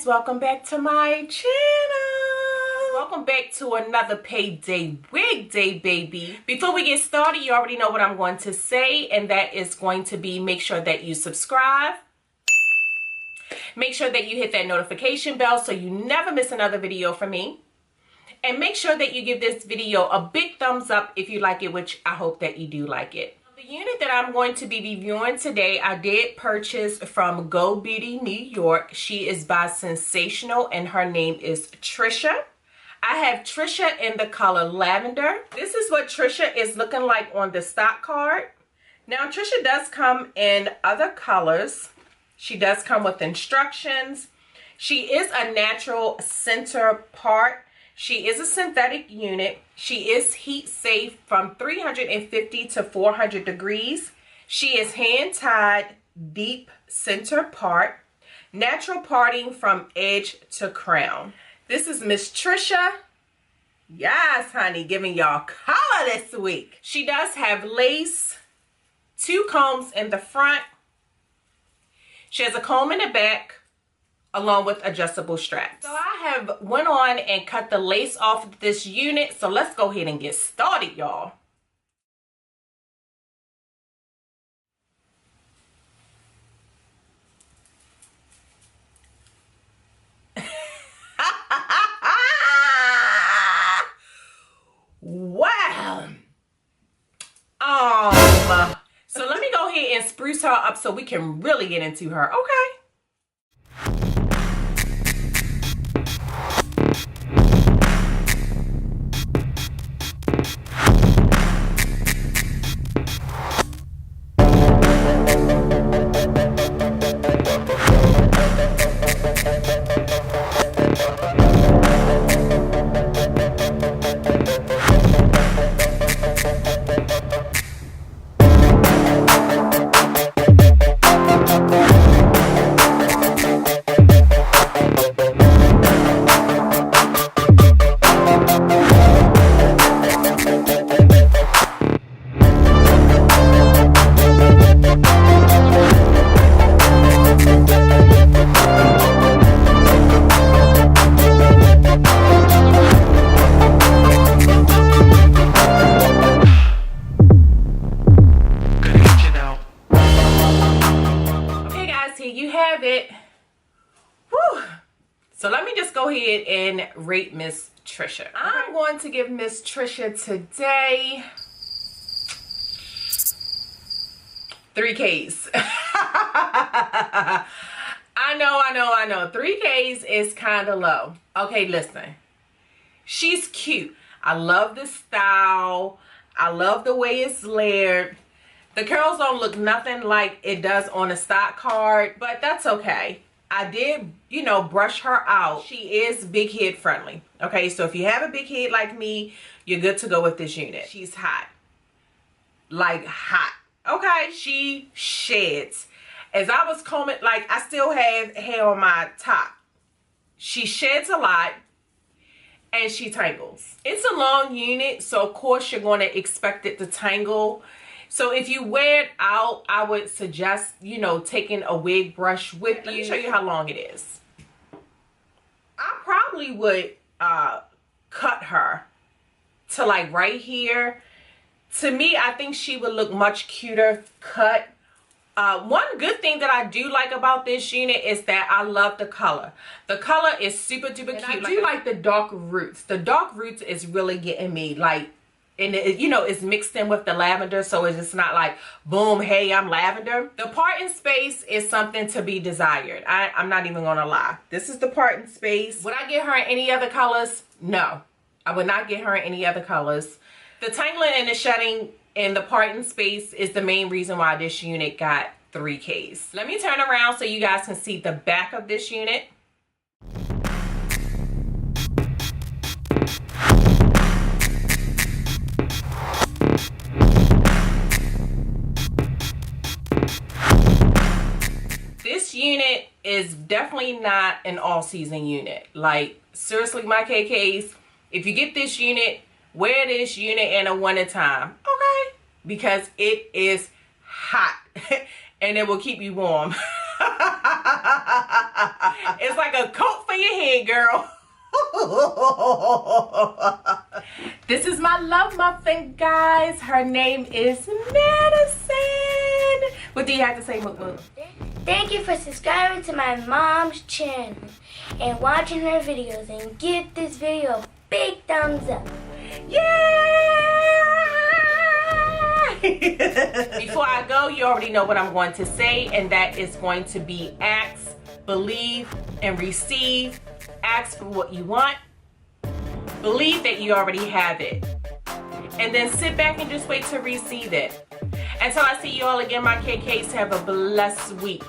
welcome back to my channel. Welcome back to another payday wig day, baby. Before we get started, you already know what I'm going to say, and that is going to be make sure that you subscribe. Make sure that you hit that notification bell so you never miss another video from me. And make sure that you give this video a big thumbs up if you like it, which I hope that you do like it. The unit that I'm going to be reviewing today, I did purchase from Go Beauty, New York. She is by Sensationnel and her name is Trissa. I have Trissa in the color Lavender. This is what Trissa is looking like on the stock card. Now Trissa does come in other colors. She does come with instructions. She is a natural center part. She is a synthetic unit. She is heat safe from 350 to 400 degrees. She is hand tied, deep center part, natural parting from edge to crown. This is Miss Trissa. Yes, honey, giving y'all color this week. She does have lace, 2 combs in the front. She has a comb in the back, along with adjustable straps. So I have went on and cut the lace off of this unit. So let's go ahead and get started, y'all. Wow. So let me go ahead and spruce her up so we can really get into her, okay? So let me just go ahead and rate Miss Trissa. I'm going to give Miss Trissa today 3 Ks. I know. 3 Ks is kind of low. Okay, listen. She's cute. I love the style. I love the way it's layered. The curls don't look nothing like it does on a stock card, but that's okay. I did, brush her out. She is big head friendly. Okay, so if you have a big head like me, you're good to go with this unit. She's hot. Like hot. Okay, she sheds. As I was combing, like I still have hair on my top. She sheds a lot and she tangles. It's a long unit, so of course you're going to expect it to tangle. So if you wear it out, I would suggest, taking a wig brush with you. Let me show you how long it is. I probably would cut her to like right here. To me, I think she would look much cuter cut. One good thing that I do like about this unit is that I love the color. The color is super duper cute. I do like the dark roots. The dark roots is really getting me, like, and it, it's mixed in with the lavender, so it's just not like, boom, hey, I'm lavender. The parting space is something to be desired. I'm not even gonna lie. This is the parting space. Would I get her in any other colors? No, I would not get her in any other colors. The tangling and the shedding in the parting space is the main reason why this unit got 3 Ks. Let me turn around so you guys can see the back of this unit. This unit is definitely not an all-season unit. Like, seriously, my KKs, if you get this unit, wear this unit in a wintertime, okay? Because it is hot and it will keep you warm. It's like a coat for your head, girl. This is my love muffin, guys. Her name is Madison. What do you have to say, Mook Mook? Thank you for subscribing to my mom's channel and watching her videos, and give this video a big thumbs up. Yay! Before I go, you already know what I'm going to say, and that is going to be ask, believe, and receive. Ask for what you want. Believe that you already have it. And then sit back and just wait to receive it. Until I see you all again, my KKs, have a blessed week.